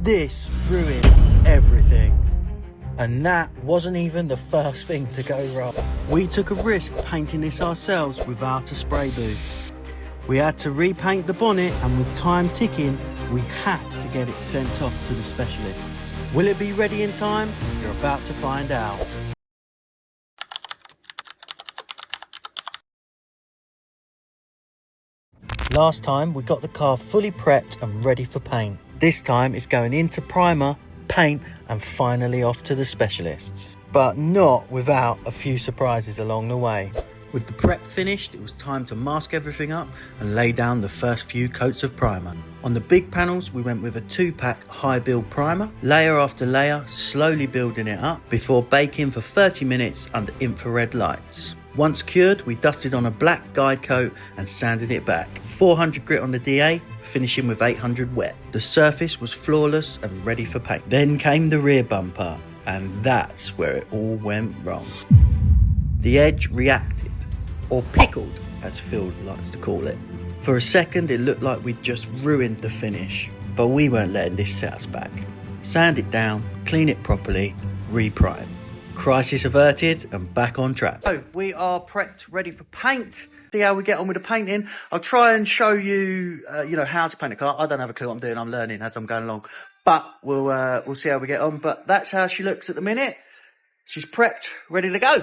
This ruined everything. And that wasn't even the first thing to go wrong. We took a risk painting this ourselves without a spray booth. We had to repaint the bonnet, and with time ticking, we had to get it sent off to the specialists. Will it be ready in time? You're about to find out. Last time we got the car fully prepped and ready for paint. This time it's going into primer, paint and finally off to the specialists. But not without a few surprises along the way. With the prep finished, it was time to mask everything up and lay down the first few coats of primer. On the big panels, we went with a 2-pack high build primer, layer after layer, slowly building it up before baking for 30 minutes under infrared lights. Once cured, we dusted on a black guide coat and sanded it back. 400 grit on the DA, finishing with 800 wet. The surface was flawless and ready for paint. Then came the rear bumper, and that's where it all went wrong. The edge reacted, or pickled as Phil likes to call it. For a second it looked like we'd just ruined the finish, but we weren't letting this set us back. Sand it down, clean it properly, reprime. Crisis averted and back on track. So we are prepped, ready for paint. See how we get on with the painting. I'll try and show you, how to paint a car. I don't have a clue what I'm doing. I'm learning as I'm going along, but we'll see how we get on. But that's how she looks at the minute. She's prepped, ready to go.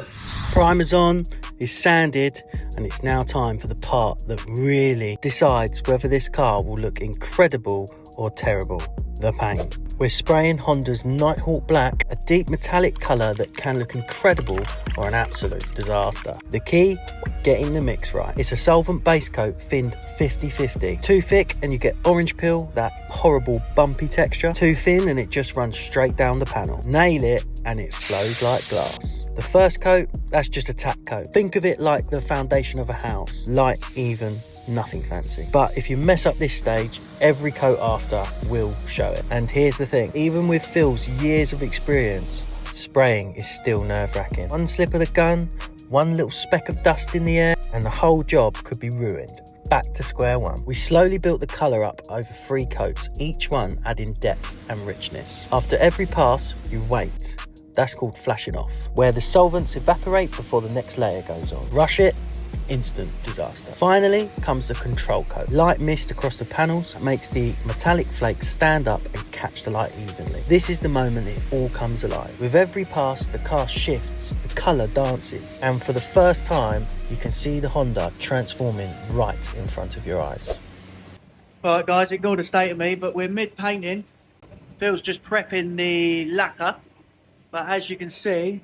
Primer's on, it's sanded, and it's now time for the part that really decides whether this car will look incredible or terrible, the paint. We're spraying Honda's Nighthawk Black, a deep metallic colour that can look incredible or an absolute disaster. The key? Getting the mix right. It's a solvent base coat thinned 50-50. Too thick and you get orange peel, that horrible bumpy texture. Too thin and it just runs straight down the panel. Nail it and it flows like glass. The first coat, that's just a tack coat. Think of it like the foundation of a house. Light, even, nothing fancy. But if you mess up this stage, every coat after will show it. And here's the thing, even with Phil's years of experience, spraying is still nerve-wracking. One slip of the gun, one little speck of dust in the air, and the whole job could be ruined. Back to square one. We slowly built the colour up over 3 coats, each one adding depth and richness. After every pass, you wait. That's called flashing off, where the solvents evaporate before the next layer goes on. Rush it, instant disaster. Finally comes the control coat. Light mist across the panels makes the metallic flakes stand up and catch the light evenly. This is the moment it all comes alive. With every pass, the car shifts, the colour dances, and for the first time, you can see the Honda transforming right in front of your eyes. Right guys, ignore the state of me, but we're mid-painting. Phil's just prepping the lacquer, but as you can see,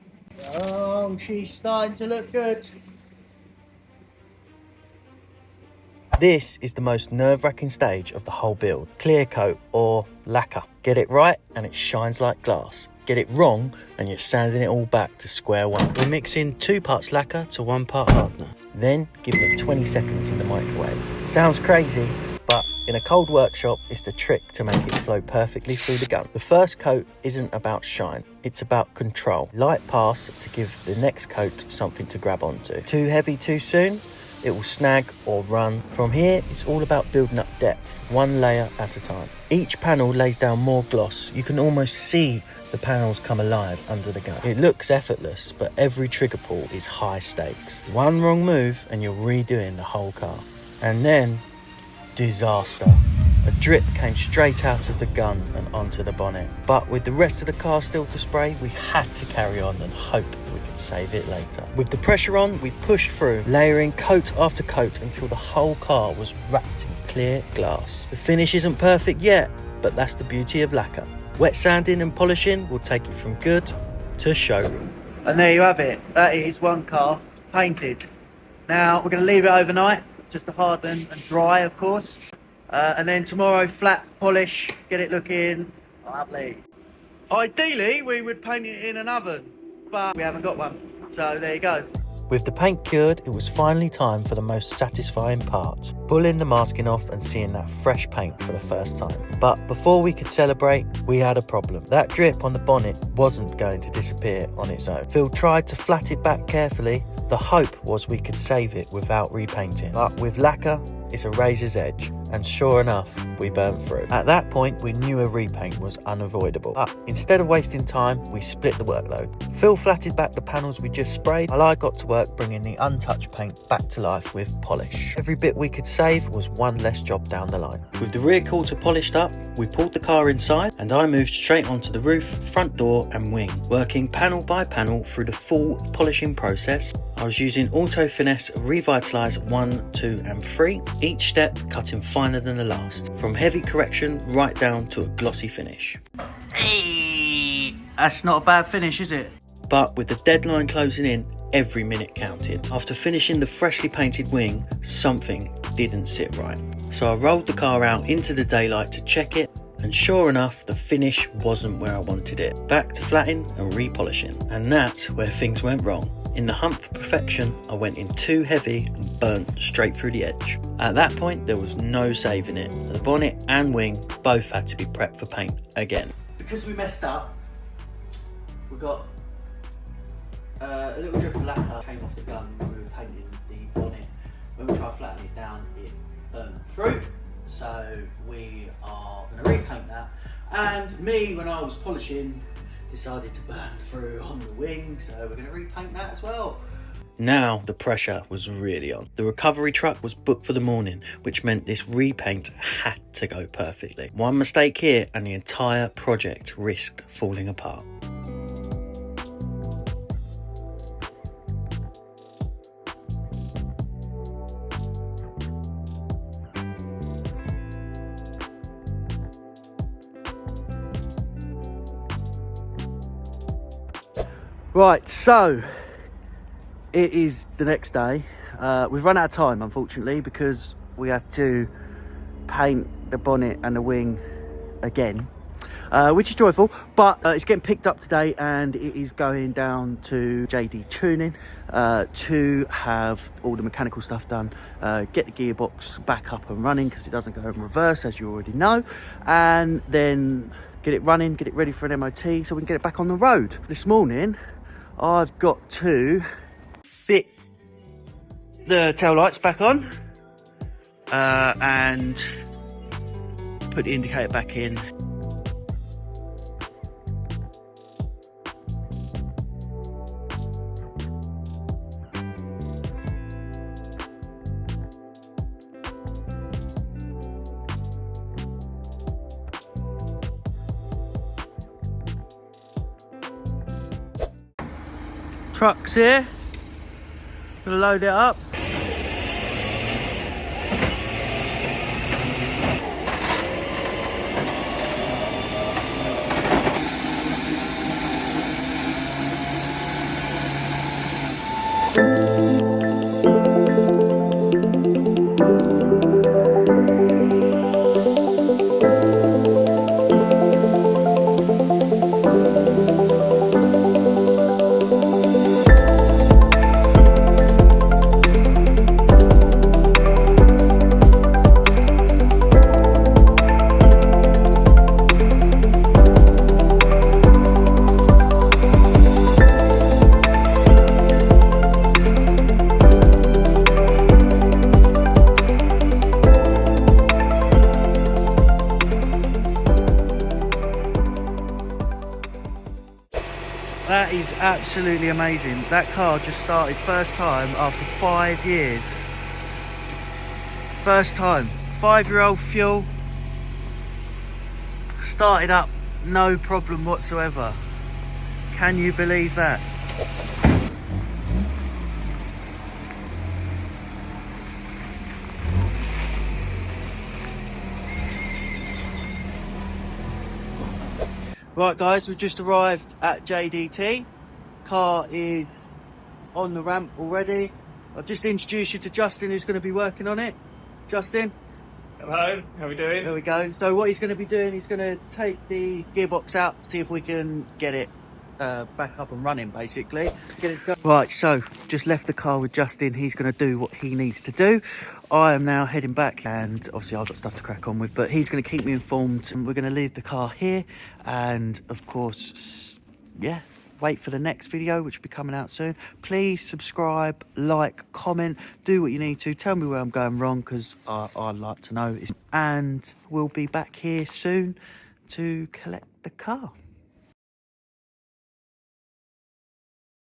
she's starting to look good. This is the most nerve-wracking stage of the whole build. Clear coat or lacquer. Get it right and it shines like glass. Get it wrong and you're sanding it all back to square one. We're mixing 2 parts lacquer to 1 part hardener. Then give it 20 seconds in the microwave. Sounds crazy, but in a cold workshop, it's the trick to make it flow perfectly through the gun. The first coat isn't about shine, it's about control. Light pass to give the next coat something to grab onto. Too heavy too soon, it will snag or run. From here, it's all about building up depth, 1 layer at a time. Each panel lays down more gloss. You can almost see the panels come alive under the gun. It looks effortless, but every trigger pull is high stakes. 1 wrong move and you're redoing the whole car. And then, disaster. A drip came straight out of the gun and onto the bonnet. But with the rest of the car still to spray, we had to carry on and hope we could save it later. With the pressure on, we pushed through, layering coat after coat until the whole car was wrapped in clear glass. The finish isn't perfect yet, but that's the beauty of lacquer. Wet sanding and polishing will take it from good to showroom. And there you have it. That is 1 car painted. Now we're going to leave it overnight, just to harden and dry, of course. And then tomorrow, flat polish, get it looking lovely. Ideally, we would paint it in an oven, but we haven't got one. So there you go. With the paint cured, it was finally time for the most satisfying part. Pulling the masking off and seeing that fresh paint for the first time. But before we could celebrate, we had a problem. That drip on the bonnet wasn't going to disappear on its own. Phil tried to flat it back carefully. The hope was we could save it without repainting. But with lacquer, it's a razor's edge. And sure enough, we burnt through. At that point, we knew a repaint was unavoidable. But instead of wasting time, we split the workload. Phil flatted back the panels we just sprayed, while I got to work bringing the untouched paint back to life with polish. Every bit we could save was one less job down the line. With the rear quarter polished up, we pulled the car inside and I moved straight onto the roof, front door and wing, working panel by panel through the full polishing process. I was using Auto Finesse Revitalise 1, 2 and 3, each step cutting finer than the last, from heavy correction right down to a glossy finish. Hey, that's not a bad finish, is it? But with the deadline closing in, every minute counted. After finishing the freshly painted wing, something didn't sit right. So I rolled the car out into the daylight to check it, and sure enough, the finish wasn't where I wanted it. Back to flatting and repolishing, and that's where things went wrong. In the hunt for perfection, I went in too heavy and burnt straight through the edge. At that point, there was no saving it. The bonnet and wing both had to be prepped for paint again. Because we messed up, we got a little drip of lacquer came off the gun when we were painting the bonnet. When we tried flattening it down, it burnt through. So we are going to repaint that. And me, when I was polishing, decided to burn through on the wing, so we're going to repaint that as well. Now the pressure was really on. The recovery truck was booked for the morning, which meant this repaint had to go perfectly. One mistake here and the entire project risked falling apart. Right, so it is the next day. We've run out of time, unfortunately, because we have to paint the bonnet and the wing again, which is joyful, but it's getting picked up today and it is going down to JD Tuning to have all the mechanical stuff done, get the gearbox back up and running because it doesn't go in reverse, as you already know, and then get it running, get it ready for an MOT so we can get it back on the road. This morning I've got to fit the tail lights back on and put the indicator back in. Truck's here, gonna load it up. That is absolutely amazing. That car just started first time after 5 years. First time. 5-year-old fuel. Started up, no problem whatsoever. Can you believe that? Right guys, we've just arrived at JDT. Car is on the ramp already. I'll just introduce you to Justin, who's going to be working on it. Justin. Hello, how are we doing? There we go. So what he's going to be doing, he's going to take the gearbox out, see if we can get it back up and running, basically. Get it going. Right, so just left the car with Justin. He's going to do what he needs to do. I am now heading back, and obviously I've got stuff to crack on with, but he's going to keep me informed. And we're going to leave the car here, and of course, yeah, wait for the next video, which will be coming out soon. Please subscribe, like, comment, do what you need to. Tell me where I'm going wrong, because I'd like to know. And we'll be back here soon to collect the car.